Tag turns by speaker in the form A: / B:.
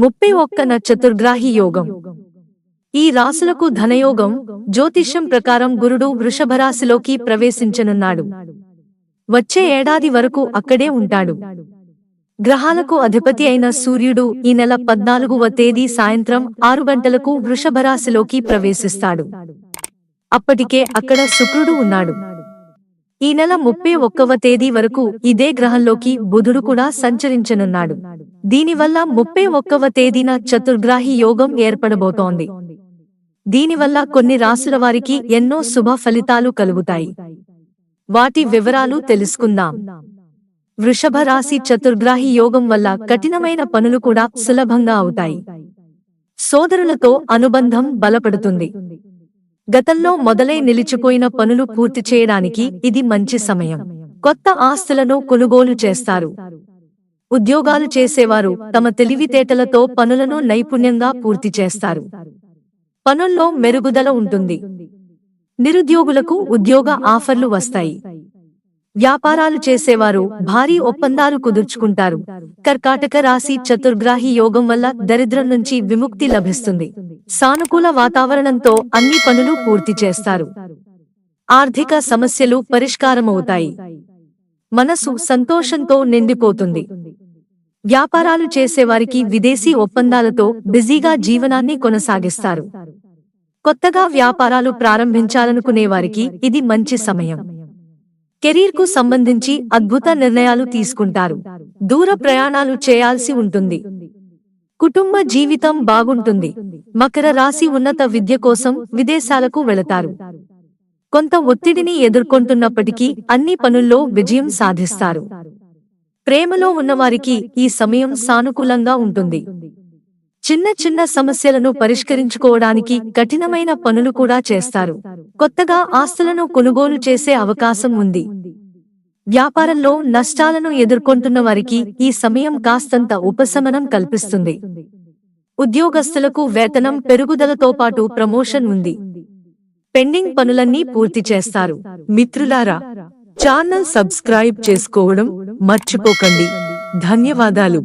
A: 31న చతుర్గ్రాహి యోగం. ఈ రాశులకు ధనయోగం. జ్యోతిష్యం ప్రకారం గురుడు వృషభరాశిలోకి ప్రవేశించనున్నాడు. వచ్చే ఏడాది వరకు అక్కడే ఉంటాడు. గ్రహాలకు అధిపతి అయిన సూర్యుడు ఈ నెల 14వ తేదీ సాయంత్రం 6 గంటలకు వృషభరాశిలోకి ప్రవేశిస్తాడు. అప్పటికే అక్కడ శుక్రుడు ఉన్నాడు. ఈ నెల 31వ తేదీ వరకు ఇదే గ్రహంలోకి బుధుడు కూడా సంచరించనున్నాడు. దీనివల్ల 31వ తేదీన చతుర్గ్రాహి యోగం ఏర్పడబోతోంది. దీనివల్ల కొన్ని రాశుల వారికి ఎన్నో శుభ ఫలితాలు కలుగుతాయి. వాటి వివరాలు తెలుసుకుందాం. వృషభ రాశి చతుర్గ్రాహి యోగం వల్ల కఠినమైన పనులు కూడా సులభంగా అవుతాయి. సోదరులతో అనుబంధం బలపడుతుంది. గతంలో మొదలై నిలిచిపోయిన పనులు పూర్తి చేయడానికి ఇది మంచి సమయం. కొత్త ఆస్తులను కొనుగోలు చేస్తారు. ఉద్యోగాలు చేసేవారు తమ తెలివితేటలతో పనులను నైపుణ్యంగా పూర్తి చేస్తారు. పనుల్లో మెరుగుదల ఉంటుంది. నిరుద్యోగులకు ఉద్యోగ ఆఫర్లు వస్తాయి. వ్యాపారాలు చేసేవారు భారీ ఒప్పందాలు కుదుర్చుకుంటారు. కర్కాటక రాశి చతుర్గ్రాహి యోగం వల్ల దరిద్రం నుంచి విముక్తి లభిస్తుంది. సానుకూల వాతావరణంతో అన్ని పనులు పూర్తి చేస్తారు. ఆర్థిక సమస్యలు పరిష్కారమవుతాయి. మనసు సంతోషంతో నిండిపోతుంది. వ్యాపారాలు చేసేవారికి విదేశీ ఒప్పందాలతో బిజీగా జీవనాన్ని కొనసాగిస్తారు. కొత్తగా వ్యాపారాలు ప్రారంభించాలనుకునేవారికి ఇది మంచి సమయం. కెరీర్కు సంబంధించి అద్భుత నిర్ణయాలు తీసుకుంటారు. దూర ప్రయాణాలు చేయాల్సి ఉంటుంది. కుటుంబ జీవితం బాగుంటుంది. మకర రాశి ఉన్నత విద్య కోసం విదేశాలకు వెళతారు. కొంత ఒత్తిడిని ఎదుర్కొంటున్నప్పటికీ అన్ని పనుల్లో విజయం సాధిస్తారు. ప్రేమలో ఉన్నవారికి ఈ సమయం సానుకూలంగా ఉంటుంది. చిన్న చిన్న సమస్యలను పరిష్కరించుకోవడానికి కఠినమైన పనులు కూడా చేస్తారు. కొత్తగా ఆస్తులను కొనుగోలు చేసే అవకాశం ఉంది. వ్యాపారంలో నష్టాలను ఎదుర్కొంటున్న వారికి ఈ సమయం కాస్తంత ఉపశమనం కల్పిస్తుంది. ఉద్యోగస్తులకు వేతనం పెరుగుదలతో పాటు ప్రమోషన్ ఉంది. పెండింగ్ పనులన్నీ పూర్తి చేస్తారు.
B: మిత్రులారా, ఛానల్ సబ్స్క్రైబ్ చేసుకోవడం మర్చిపోకండి. ధన్యవాదాలు.